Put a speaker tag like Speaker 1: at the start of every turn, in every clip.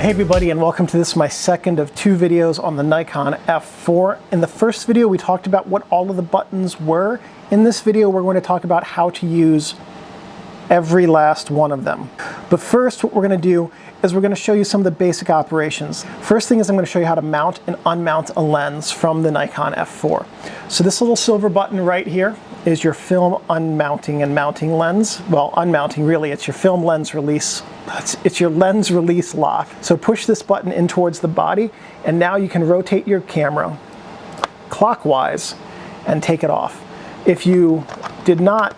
Speaker 1: Hey everybody, and welcome to this, my second of two videos on the Nikon F4. In the first video we talked about what all of the buttons were. In this video we're going to talk about how to use every last one of them. But first what we're going to do is we're going to show you some of the basic operations. First thing is I'm going to show you how to mount and unmount a lens from the Nikon F4. So this little silver button right here is your film unmounting and mounting lens. Well, unmounting really, it's your film lens release. It's your lens release lock. So push this button in towards the body, and now you can rotate your camera clockwise and take it off. If you did not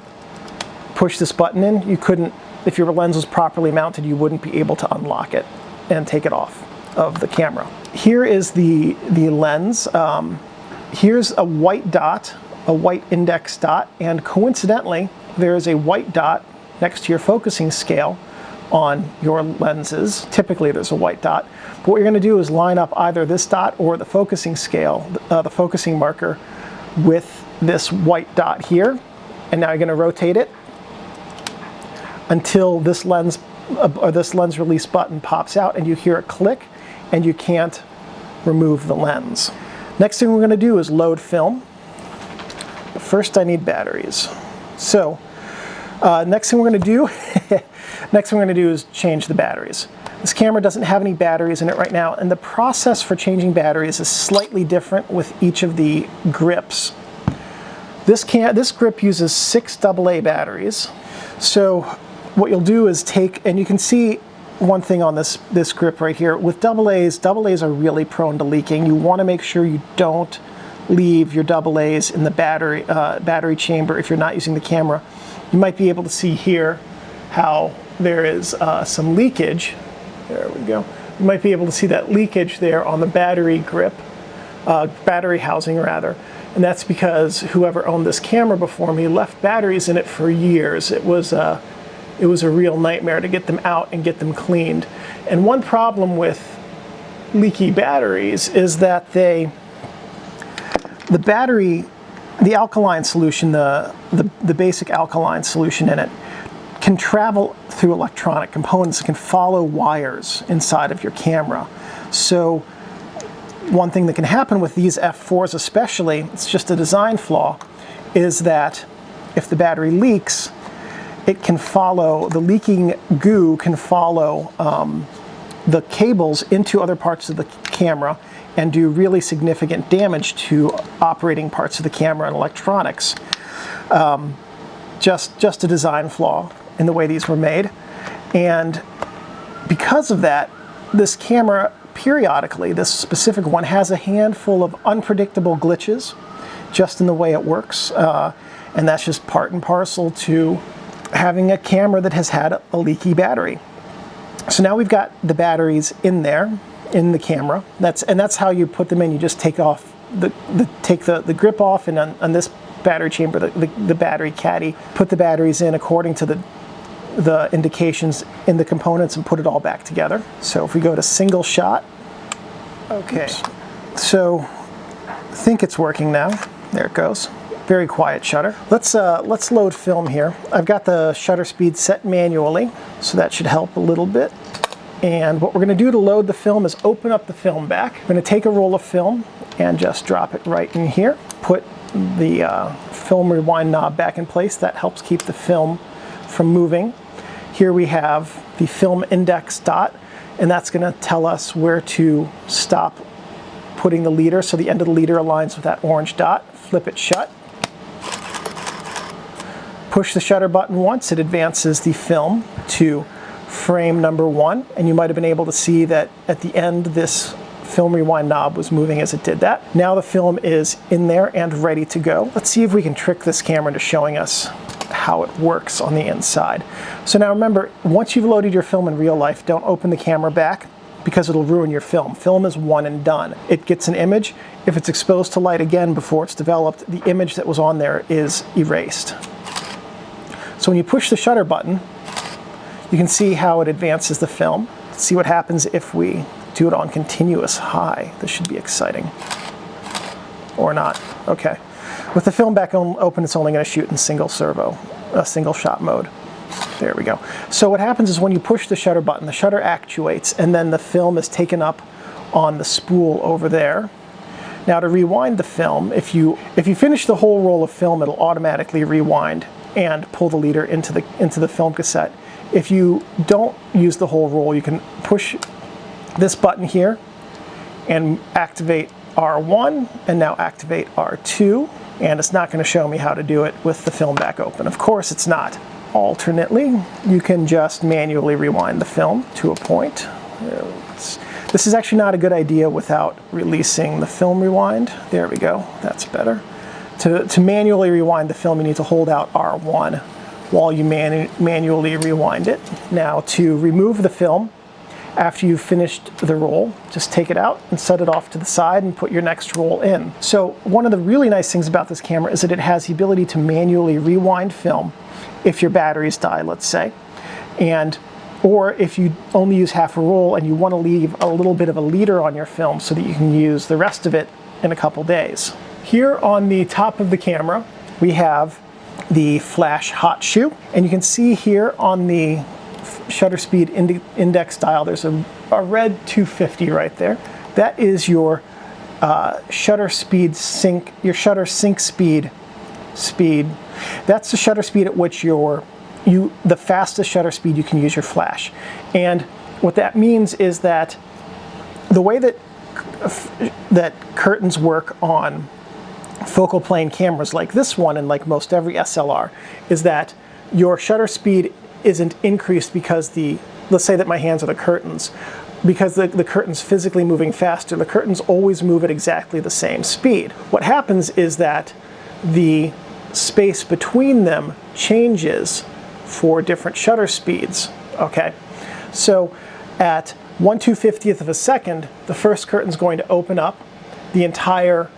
Speaker 1: push this button in, you couldn't, if your lens was properly mounted, you wouldn't be able to unlock it and take it off of the camera. Here is the lens. Here's a white dot, a white index dot, and coincidentally, there is a white dot next to your focusing scale on your lenses. Typically there's a white dot. But what you're going to do is line up either this dot or the focusing scale, the focusing marker, with this white dot here. And now you're going to rotate it until this lens or this lens release button pops out and you hear a click and you can't remove the lens. Next thing we're going to do is load film. But first I need batteries. So next thing we're going to do is change the batteries. This camera doesn't have any batteries in it right now, and the process for changing batteries is slightly different with each of the grips. This grip uses 6 AA batteries. So what you'll do is take, and you can see one thing on this grip right here, with AA's are really prone to leaking. You want to make sure you don't leave your AA's in the battery chamber if you're not using the camera. You might be able to see here how there is some leakage. There we go. You might be able to see that leakage there on the battery grip, battery housing rather. And that's because whoever owned this camera before me left batteries in it for years. It was a real nightmare to get them out and get them cleaned. And one problem with leaky batteries is that the alkaline solution, the basic alkaline solution in it, can travel through electronic components. It can follow wires inside of your camera. So one thing that can happen with these F4s especially, it's just a design flaw, is that if the battery leaks, it can follow, the leaking goo can follow the cables into other parts of the camera and do really significant damage to operating parts of the camera and electronics. Just a design flaw in the way these were made. And because of that, this camera periodically, this specific one, has a handful of unpredictable glitches just in the way it works. And that's just part and parcel to having a camera that has had a leaky battery. So now we've got the batteries in there, in the camera. That's how you put them in. You just take off the grip off, and on this battery chamber, the battery caddy, put the batteries in according to the indications in the components and put it all back together. So if we go to single shot, okay. So I think it's working now. There it goes. Very quiet shutter. Let's load film here. I've got the shutter speed set manually, so that should help a little bit. And what we're going to do to load the film is open up the film back. We're going to take a roll of film and just drop it right in here. Put the film rewind knob back in place. That helps keep the film from moving. Here we have the film index dot, and that's going to tell us where to stop putting the leader. So the end of the leader aligns with that orange dot. Flip it shut. Push the shutter button once, it advances the film to frame number 1, and you might have been able to see that at the end this film rewind knob was moving as it did that. Now the film is in there and ready to go. Let's see if we can trick this camera into showing us how it works on the inside. So now remember, once you've loaded your film in real life, don't open the camera back because it'll ruin your film. Film is one and done. It gets an image. If it's exposed to light again before it's developed, the image that was on there is erased. So when you push the shutter button, you can see how it advances the film. Let's see what happens if we do it on continuous high. This should be exciting. Or not. Okay. With the film back open, it's only going to shoot in single shot mode. There we go. So what happens is when you push the shutter button, the shutter actuates, and then the film is taken up on the spool over there. Now to rewind the film, if you finish the whole roll of film, it'll automatically rewind and pull the leader into the film cassette. If you don't use the whole roll, you can push this button here and activate R1, and now activate R2, and it's not going to show me how to do it with the film back open. Of course it's not. Alternately, you can just manually rewind the film to a point. This is actually not a good idea without releasing the film rewind. There we go, that's better. To manually rewind the film, you need to hold out R1 while you manually rewind it. Now to remove the film, after you've finished the roll, just take it out and set it off to the side and put your next roll in. So one of the really nice things about this camera is that it has the ability to manually rewind film if your batteries die, let's say, or if you only use half a roll and you want to leave a little bit of a leader on your film so that you can use the rest of it in a couple days. Here on the top of the camera, we have the flash hot shoe, and you can see here on the shutter speed index dial, there's a red 250 right there. That is your shutter speed sync, your shutter sync speed. That's the shutter speed at which the fastest shutter speed you can use your flash. And what that means is that the way that curtains work on focal plane cameras like this one and like most every SLR is that your shutter speed isn't increased because let's say that my hands are the curtains, because the curtain's physically moving faster. The curtains always move at exactly the same speed. What happens is that the space between them changes for different shutter speeds, okay? So at 1/250th of a second, the first curtain's going to open up. The entire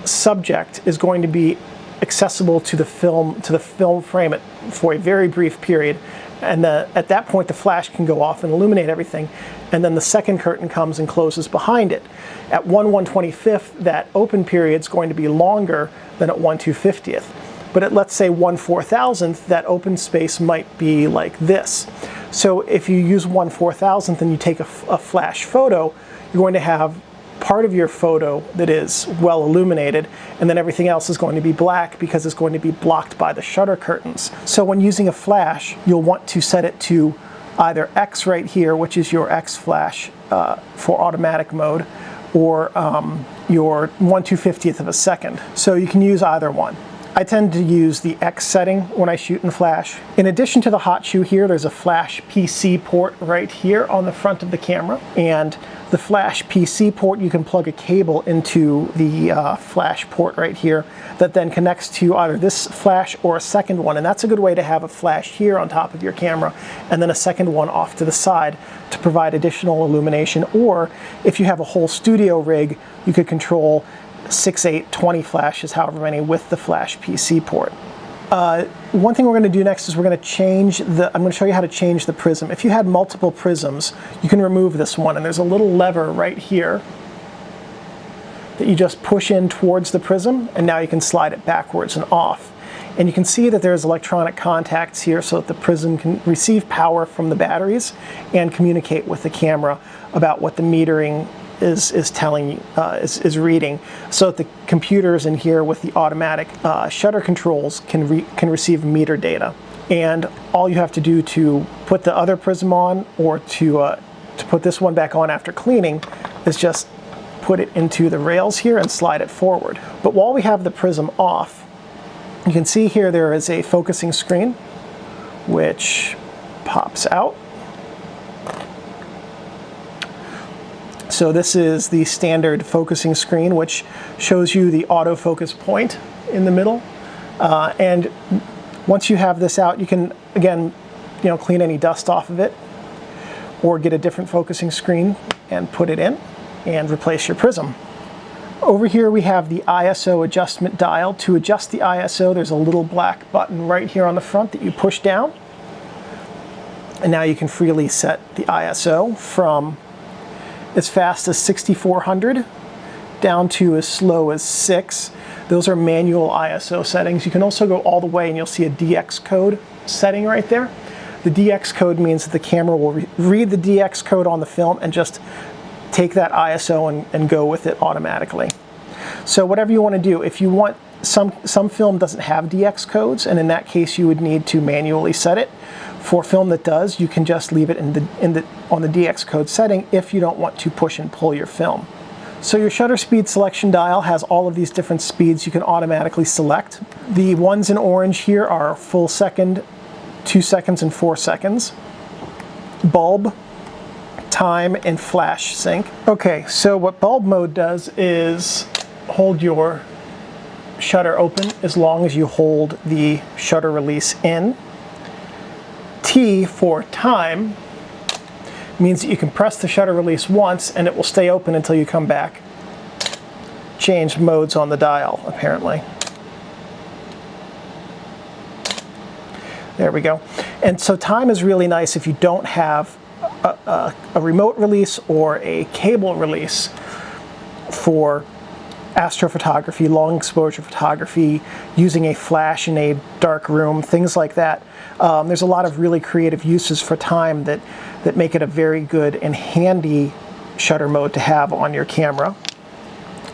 Speaker 1: subject is going to be accessible to the film frame for a very brief period, and at that point the flash can go off and illuminate everything, and then the second curtain comes and closes behind it. At 1/125th, that open period is going to be longer than at 1/250th. But at, let's say, 1/4000th, that open space might be like this. So if you use 1/4000th and you take a flash photo, you're going to have part of your photo that is well illuminated, and then everything else is going to be black because it's going to be blocked by the shutter curtains. So when using a flash, you'll want to set it to either X right here, which is your X flash for automatic mode, or your 1/250th of a second. So you can use either one. I tend to use the X setting when I shoot in flash. In addition to the hot shoe here, there's a flash PC port right here on the front of the camera. And the flash PC port, you can plug a cable into the flash port right here that then connects to either this flash or a second one. And that's a good way to have a flash here on top of your camera and then a second one off to the side to provide additional illumination. Or if you have a whole studio rig, you could control 6, 8, 20 flashes, however many, with the flash PC port. One thing we're going to do next is I'm going to show you how to change the prism. If you had multiple prisms, you can remove this one, and there's a little lever right here that you just push in towards the prism, and now you can slide it backwards and off. And you can see that there's electronic contacts here so that the prism can receive power from the batteries and communicate with the camera about what the metering is telling you, is reading, so that the computers in here with the automatic shutter controls can receive meter data. And all you have to do to put the other prism on, or to put this one back on after cleaning, is just put it into the rails here and slide it forward. But while we have the prism off, you can see here there is a focusing screen which pops out. So this is the standard focusing screen, which shows you the autofocus point in the middle. And once you have this out, you can, again, clean any dust off of it, or get a different focusing screen and put it in and replace your prism. Over here we have the ISO adjustment dial. To adjust the ISO, there's a little black button right here on the front that you push down. And now you can freely set the ISO from as fast as 6400 down to as slow as 6. Those are manual ISO settings. You can also go all the way, and you'll see a DX code setting right there. The DX code means that the camera will read the DX code on the film and just take that ISO and go with it automatically. So whatever you want to do, if you want, some film doesn't have DX codes, and in that case you would need to manually set it. For film that does, you can just leave it on the DX code setting if you don't want to push and pull your film. So your shutter speed selection dial has all of these different speeds you can automatically select. The ones in orange here are full second, 2 seconds, and 4 seconds. Bulb, time, and flash sync. Okay, so what bulb mode does is hold your shutter open as long as you hold the shutter release in. T for time means that you can press the shutter release once and it will stay open until you come back. Change modes on the dial, apparently. There we go. And so time is really nice if you don't have a remote release or a cable release for astrophotography, long exposure photography, using a flash in a dark room, things like that. There's a lot of really creative uses for time that make it a very good and handy shutter mode to have on your camera.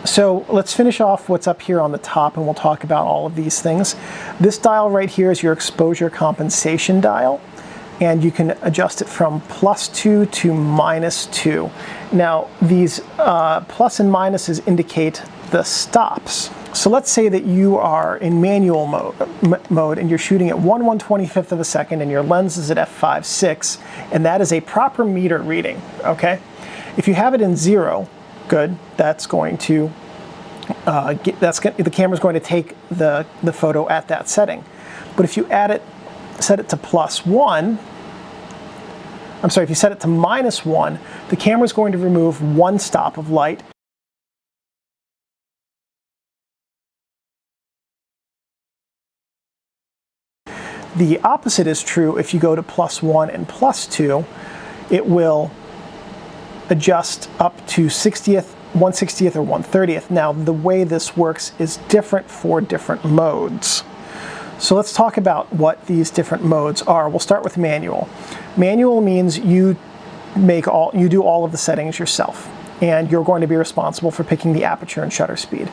Speaker 1: So let's finish off what's up here on the top and we'll talk about all of these things. This dial right here is your exposure compensation dial, and you can adjust it from +2 to -2. Now these plus and minuses indicate the stops. So let's say that you are in manual mode and you're shooting at 1/125th of a second and your lens is at f5.6, and that is a proper meter reading, okay? If you have it in 0, good, that's going to, the camera's going to take the photo at that setting. But if you set it to +1, I'm sorry, if you set it to -1, the camera's going to remove 1 stop of light. The opposite is true if you go to +1 and +2. It will adjust up to 1/60th or 1/30th. Now the way this works is different for different modes. So let's talk about what these different modes are. We'll start with manual. Manual means you do all of the settings yourself, and you're going to be responsible for picking the aperture and shutter speed.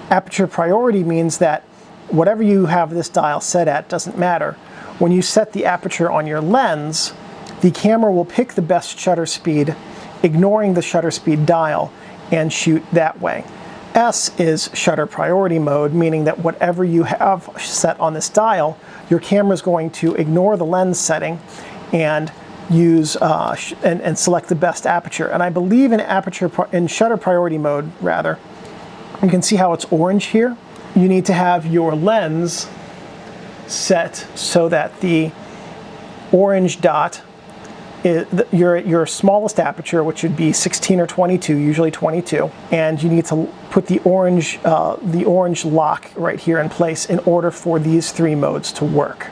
Speaker 1: Aperture priority means that whatever you have this dial set at doesn't matter. When you set the aperture on your lens, the camera will pick the best shutter speed, ignoring the shutter speed dial, and shoot that way. S is shutter priority mode, meaning that whatever you have set on this dial, your camera is going to ignore the lens setting and use and select the best aperture. And I believe in shutter priority mode, rather, you can see how it's orange here. You need to have your lens set so that the orange dot is your smallest aperture, which would be 16 or 22, usually 22, and you need to put the orange lock right here in place in order for these 3 modes to work.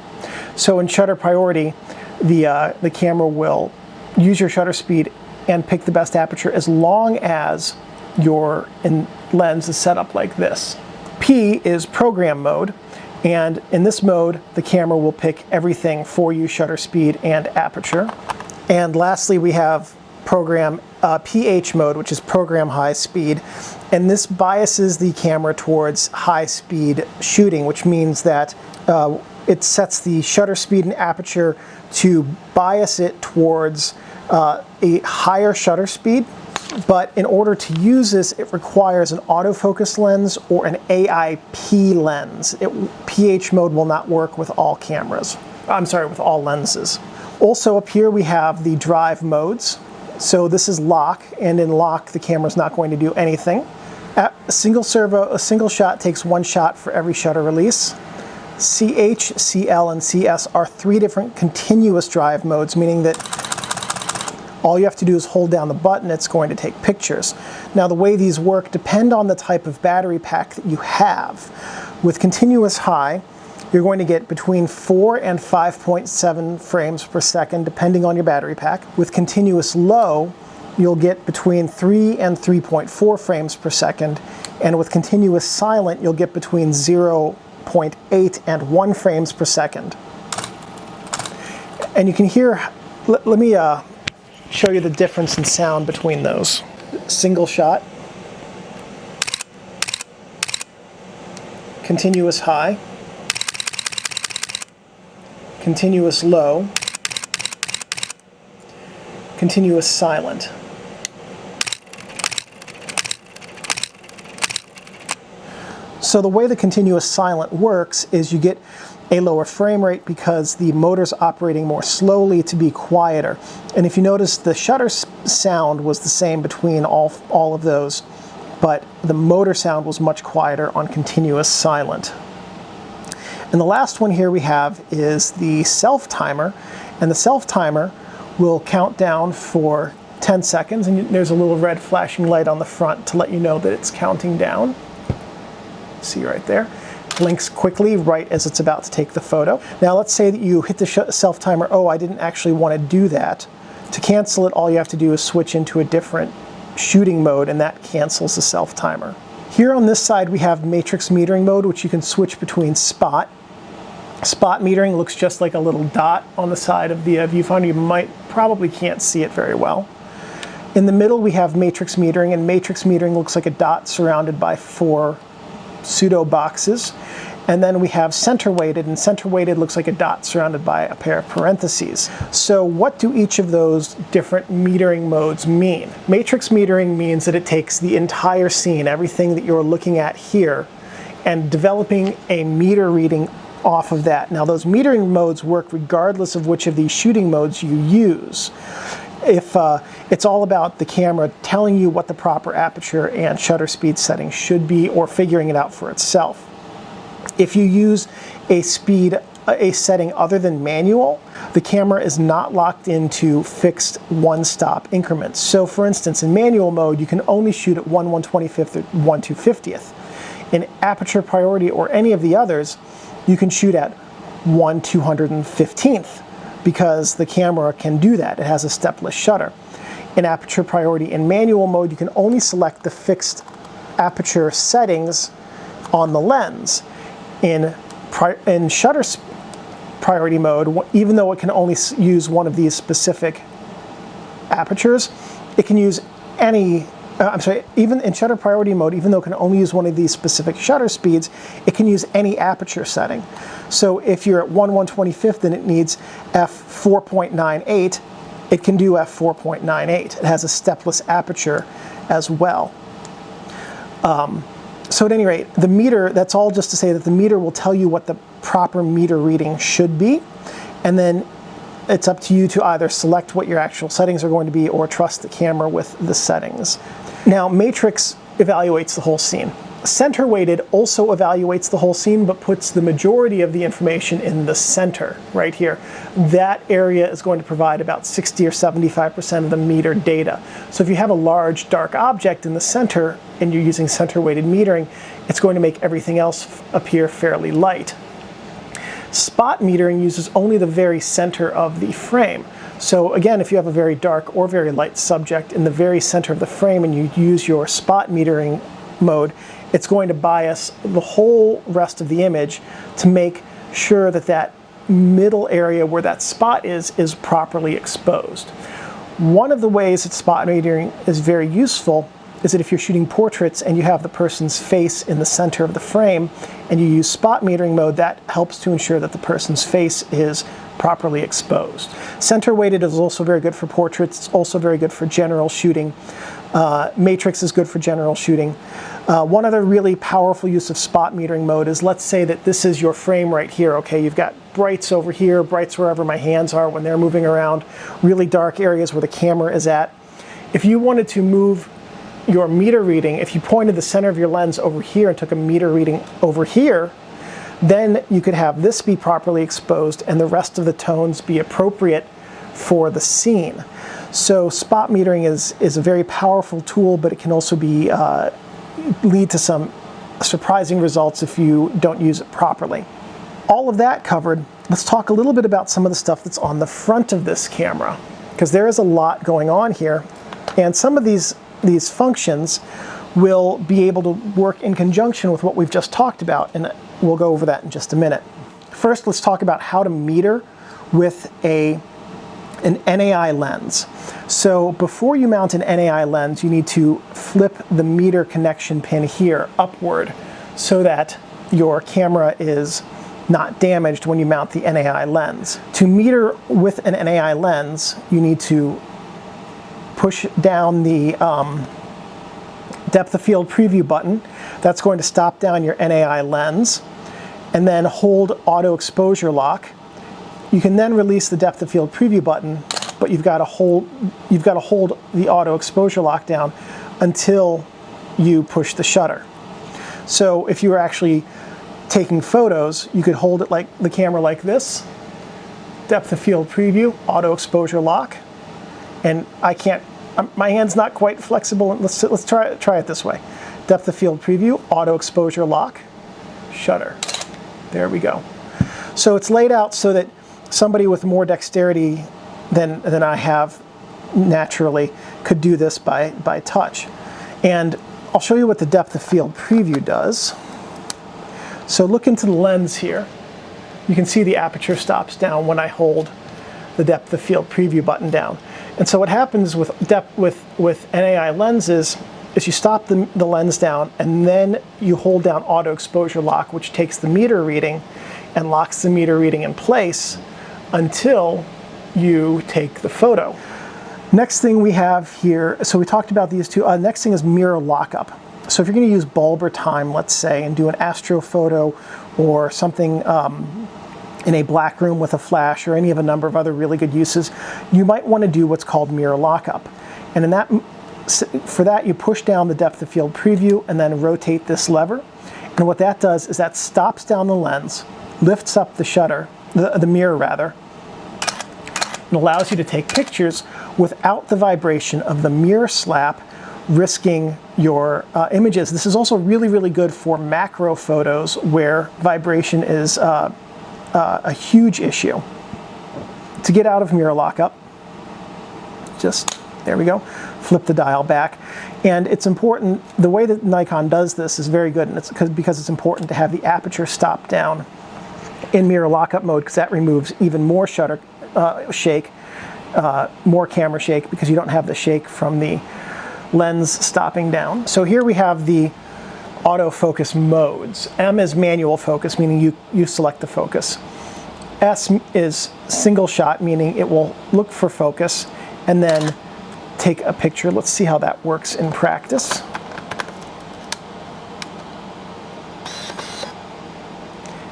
Speaker 1: So in shutter priority, the camera will use your shutter speed and pick the best aperture as long as your lens is set up like this. P is program mode, and in this mode the camera will pick everything for you, shutter speed and aperture. And lastly we have program PH mode, which is program high speed, and this biases the camera towards high speed shooting, which means that it sets the shutter speed and aperture to bias it towards a higher shutter speed. But in order to use this, it requires an autofocus lens or an AIP lens. PH mode will not work with all cameras. I'm sorry, with all lenses. Also up here we have the drive modes. So this is lock, and in lock the camera's not going to do anything. A single shot takes 1 shot for every shutter release. CH, CL, and CS are 3 different continuous drive modes, meaning that all you have to do is hold down the button, it's going to take pictures. Now the way these work depend on the type of battery pack that you have. With continuous high, you're going to get between 4 and 5.7 frames per second, depending on your battery pack. With continuous low, you'll get between 3 and 3.4 frames per second. And with continuous silent, you'll get between 0.8 and 1 frames per second. And you can hear, let me show you the difference in sound between those. Single shot, continuous high, continuous low, continuous silent. So the way the continuous silent works is you get a lower frame rate because the motor's operating more slowly to be quieter. And if you notice, the shutter sound was the same between all of those, but the motor sound was much quieter on continuous silent. And the last one here we have is the self-timer, and the self-timer will count down for 10 seconds, and there's a little red flashing light on the front to let you know that it's counting down. See right there. Blinks quickly right as it's about to take the photo. Now let's say that you hit the self-timer. Oh, I didn't actually want to do that. To cancel it, all you have to do is switch into a different shooting mode, and that cancels the self-timer. Here on this side we have matrix metering mode, which you can switch between spot. Spot metering looks just like a little dot on the side of the viewfinder. You probably can't see it very well. In the middle we have matrix metering, and matrix metering looks like a dot surrounded by 4 pseudo boxes. And then we have center weighted, and center weighted looks like a dot surrounded by a pair of parentheses. So what do each of those different metering modes mean? Matrix metering means that it takes the entire scene, everything that you're looking at here, and developing a meter reading off of that. Now those metering modes work regardless of which of these shooting modes you use. If it's all about the camera telling you what the proper aperture and shutter speed setting should be, or figuring it out for itself. If you use a setting other than manual, the camera is not locked into fixed one-stop increments. So for instance, in manual mode, you can only shoot at 1/125th or 1/250th. In aperture priority or any of the others, you can shoot at 1/215th. Because the camera can do that. It has a stepless shutter. In aperture priority in manual mode, you can only select the fixed aperture settings on the lens. In shutter priority mode, even though it can only use one of these specific apertures, it can use any, even in shutter priority mode, even though it can only use one of these specific shutter speeds, it can use any aperture setting. So if you're at 1/125th and it needs f4.98, it can do f4.98. It has a stepless aperture as well. So at any rate, the meter, that's all just to say that the meter will tell you what the proper meter reading should be, and then it's up to you to either select what your actual settings are going to be or trust the camera with the settings. Now, matrix evaluates the whole scene. Center weighted also evaluates the whole scene, but puts the majority of the information in the center, right here. That area is going to provide about 60 or 75% of the meter data. So if you have a large dark object in the center and you're using center weighted metering, it's going to make everything else appear fairly light. Spot metering uses only the very center of the frame. So again, if you have a very dark or very light subject in the very center of the frame and you use your spot metering mode, it's going to bias the whole rest of the image to make sure that that middle area where that spot is properly exposed. One of the ways that spot metering is very useful is that if you're shooting portraits and you have the person's face in the center of the frame and you use spot metering mode, that helps to ensure that the person's face is properly exposed. Center weighted is also very good for portraits. It's also very good for general shooting. Matrix is good for general shooting. One other really powerful use of spot metering mode is, let's say that this is your frame right here, okay? You've got brights over here, brights wherever my hands are when they're moving around, really dark areas where the camera is at. If you wanted to move your meter reading, if you pointed the center of your lens over here and took a meter reading over here, then you could have this be properly exposed and the rest of the tones be appropriate for the scene. So spot metering is a very powerful tool, but it can also be lead to some surprising results if you don't use it properly. All of that covered, let's talk a little bit about some of the stuff that's on the front of this camera, because there is a lot going on here, and some of these functions will be able to work in conjunction with what we've just talked about, and we'll go over that in just a minute. First, let's talk about how to meter with an NAI lens. So before you mount an NAI lens, you need to flip the meter connection pin here upward so that your camera is not damaged when you mount the NAI lens. To meter with an NAI lens, you need to push down the depth of field preview button. That's going to stop down your NAI lens, and then hold auto exposure lock. You can then release the depth of field preview button, but you've got to hold the auto exposure lock down until you push the shutter. So if you were actually taking photos, you could hold it like the camera like this, depth of field preview, auto exposure lock, and my hand's not quite flexible. Let's try it this way. Depth of field preview, auto exposure lock, shutter. There we go. So it's laid out so that somebody with more dexterity than I have naturally could do this by touch. And I'll show you what the depth of field preview does. So look into the lens here. You can see the aperture stops down when I hold the depth of field preview button down. And so what happens with NAI lenses is you stop the lens down, and then you hold down auto exposure lock, which takes the meter reading and locks the meter reading in place until you take the photo. Next thing we have here, so we talked about these two. Next thing is mirror lockup. So if you're going to use bulb or time, let's say, and do an astrophoto or something in a black room with a flash, or any of a number of other really good uses, you might want to do what's called mirror lockup. And for that, you push down the depth of field preview and then rotate this lever. And what that does is that stops down the lens, lifts up the shutter, the mirror rather, and allows you to take pictures without the vibration of the mirror slap risking your images. This is also really, really good for macro photos where vibration is a huge issue. To get out of mirror lockup, just, there we go, flip the dial back. And it's important, the way that Nikon does this is very good, and it's because it's important to have the aperture stop down in mirror lockup mode, because that removes even more shutter shake, more camera shake, because you don't have the shake from the lens stopping down. So here we have the autofocus modes. M is manual focus, meaning you select the focus. S is single shot, meaning it will look for focus and then take a picture. Let's see how that works in practice.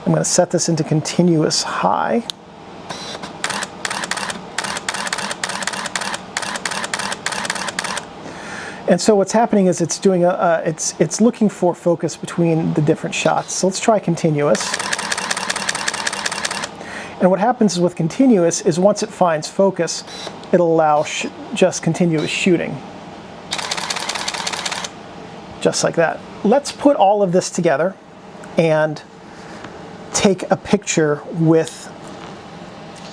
Speaker 1: I'm going to set this into continuous high. And so what's happening is it's doing it's looking for focus between the different shots. So let's try continuous. And what happens with continuous is once it finds focus, it'll allow just continuous shooting. Just like that. Let's put all of this together and take a picture with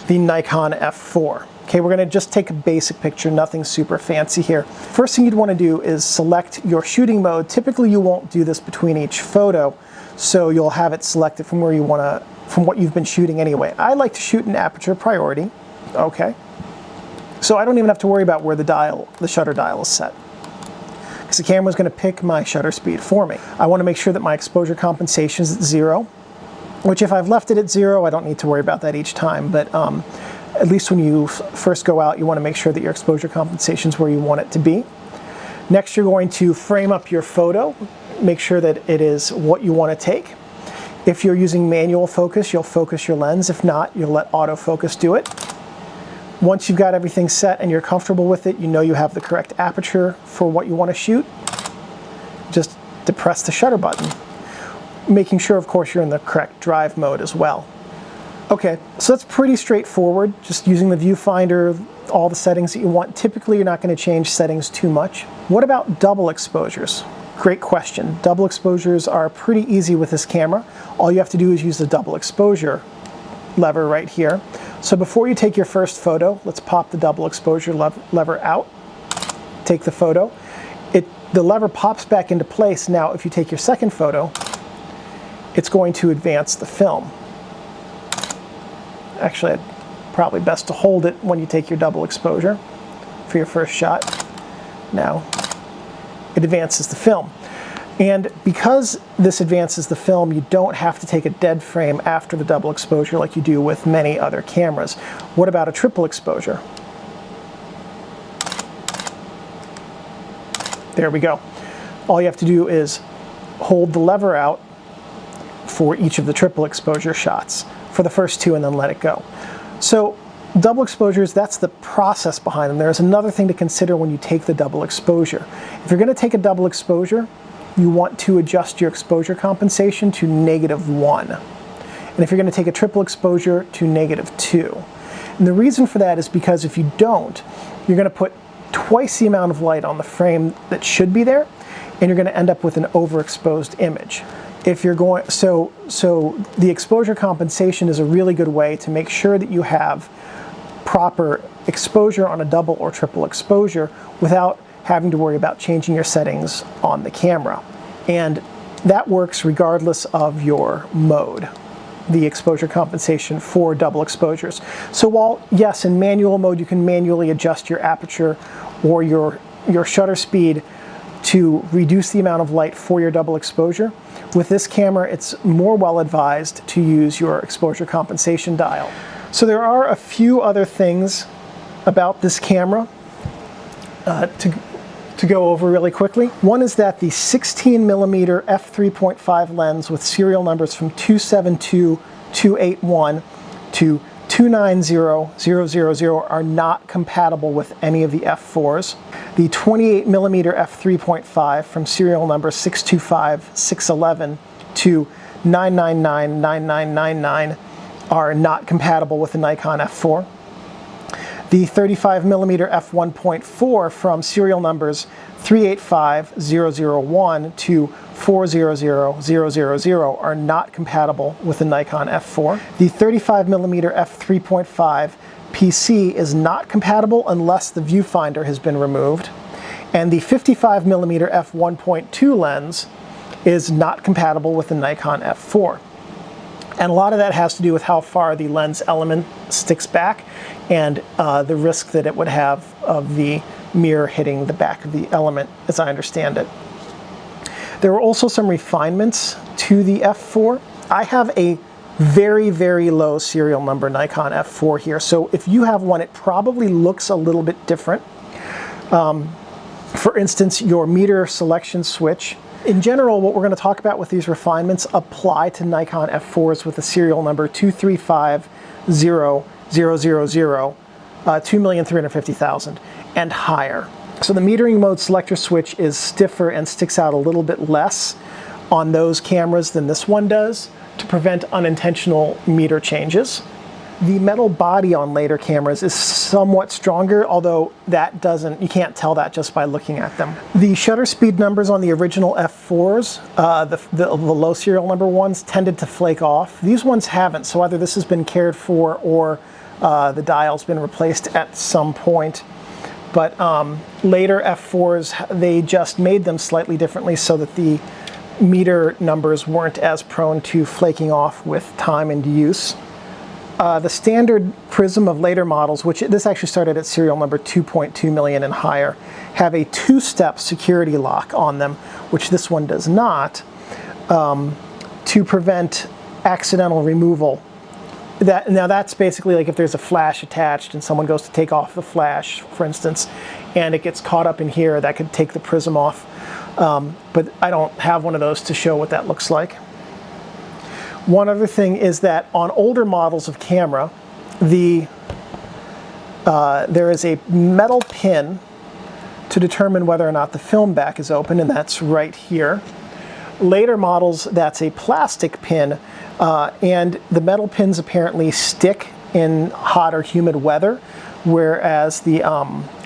Speaker 1: the Nikon F4. Okay, we're going to just take a basic picture, nothing super fancy here. First thing you'd want to do is select your shooting mode. Typically you won't do this between each photo, so you'll have it selected from where you want to, from what you've been shooting anyway. I like to shoot in aperture priority. Okay, so I don't even have to worry about where the shutter dial is set, because the camera is going to pick my shutter speed for me. I want to make sure that my exposure compensation is at 0, which if I've left it at 0, I don't need to worry about that each time, but at least when you first go out, you want to make sure that your exposure compensation is where you want it to be. Next, you're going to frame up your photo, make sure that it is what you want to take. If you're using manual focus, you'll focus your lens. If not, you'll let autofocus do it. Once you've got everything set and you're comfortable with it, you know you have the correct aperture for what you want to shoot, just depress the shutter button, making sure, of course, you're in the correct drive mode as well. Okay, so that's pretty straightforward, just using the viewfinder, all the settings that you want. Typically, you're not going to change settings too much. What about double exposures? Great question. Double exposures are pretty easy with this camera. All you have to do is use the double exposure lever right here. So before you take your first photo, let's pop the double exposure lever out, take the photo. The lever pops back into place. Now, if you take your second photo, it's going to advance the film. Actually, I'd probably best to hold it when you take your double exposure for your first shot. Now it advances the film. And because this advances the film, you don't have to take a dead frame after the double exposure like you do with many other cameras. What about a triple exposure? There we go. All you have to do is hold the lever out for each of the triple exposure shots for the first two and then let it go. So double exposures, that's the process behind them. There's another thing to consider when you take the double exposure. If you're going to take a double exposure, you want to adjust your exposure compensation to -1. And if you're going to take a triple exposure, to -2. And the reason for that is because if you don't, you're going to put twice the amount of light on the frame that should be there, and you're going to end up with an overexposed image. If you're going, so the exposure compensation is a really good way to make sure that you have proper exposure on a double or triple exposure without having to worry about changing your settings on the camera. And that works regardless of your mode, the exposure compensation for double exposures. So while, yes, in manual mode you can manually adjust your aperture or your shutter speed to reduce the amount of light for your double exposure, with this camera it's more well advised to use your exposure compensation dial. So there are a few other things about this camera to go over really quickly. One is that the 16mm f3.5 lens with serial numbers from 272281 to 290000 are not compatible with any of the f4s. The 28mm f3.5 from serial number 625611 to 9999999 are not compatible with the Nikon F4. The 35mm f1.4 from serial numbers 385001 to 400000 are not compatible with the Nikon F4. The 35mm f3.5 PC is not compatible unless the viewfinder has been removed. And the 55mm f1.2 lens is not compatible with the Nikon F4. And a lot of that has to do with how far the lens element sticks back and the risk that it would have of the mirror hitting the back of the element, as I understand it. There were also some refinements to the F4. I have a very, very low serial number Nikon F4 here, so if you have one, it probably looks a little bit different. For instance, your meter selection switch. In general, what we're going to talk about with these refinements apply to Nikon F4s with a serial number 2350000, 2,350,000 and higher. So the metering mode selector switch is stiffer and sticks out a little bit less on those cameras than this one does to prevent unintentional meter changes. The metal body on later cameras is somewhat stronger, although you can't tell that just by looking at them. The shutter speed numbers on the original F4s, the low serial number ones, tended to flake off. These ones haven't, so either this has been cared for or the dial's been replaced at some point. But later F4s, they just made them slightly differently so that the meter numbers weren't as prone to flaking off with time and use. The standard Prism of later models, which this actually started at serial number 2.2 million and higher, have a two-step security lock on them, which this one does not, to prevent accidental removal. Now that's basically like if there's a flash attached and someone goes to take off the flash, for instance, and it gets caught up in here, that could take the prism off. But I don't have one of those to show what that looks like. One other thing is that on older models of camera, there is a metal pin to determine whether or not the film back is open, and that's right here. Later models, that's a plastic pin, and the metal pins apparently stick in hot or humid weather, whereas the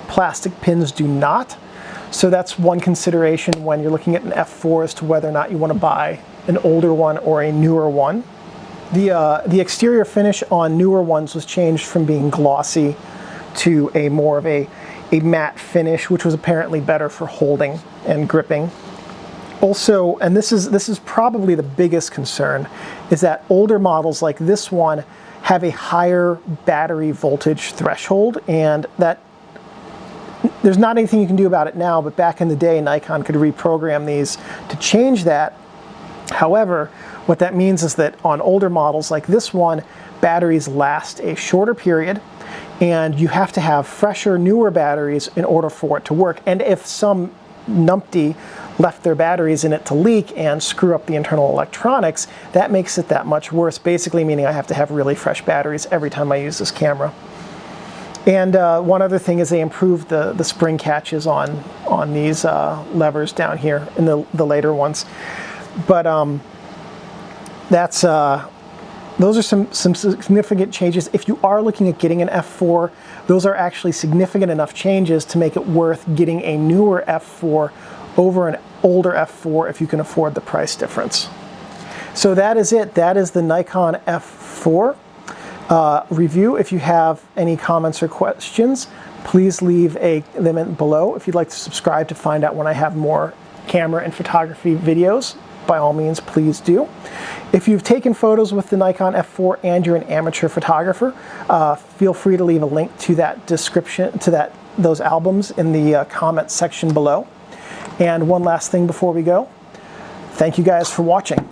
Speaker 1: plastic pins do not. So that's one consideration when you're looking at an F4 as to whether or not you want to buy an older one or a newer one. The exterior finish on newer ones was changed from being glossy to a more of a matte finish, which was apparently better for holding and gripping. Also, and this is probably the biggest concern, is that older models like this one have a higher battery voltage threshold, and that there's not anything you can do about it now, but back in the day Nikon could reprogram these to change that. However, what that means is that on older models like this one, batteries last a shorter period, and you have to have fresher, newer batteries in order for it to work. And if some numpty left their batteries in it to leak and screw up the internal electronics, that makes it that much worse, basically meaning I have to have really fresh batteries every time I use this camera. And one other thing is they improved the spring catches on these levers down here in the later ones. But those are some significant changes. If you are looking at getting an F4, those are actually significant enough changes to make it worth getting a newer F4 over an older F4 if you can afford the price difference. So that is it. That is the Nikon F4 review. If you have any comments or questions, please leave them below. If you'd like to subscribe to find out when I have more camera and photography videos, by all means, please do. If you've taken photos with the Nikon F4 and you're an amateur photographer, feel free to leave a link to that description, to those albums in the comments section below. And one last thing before we go, thank you guys for watching.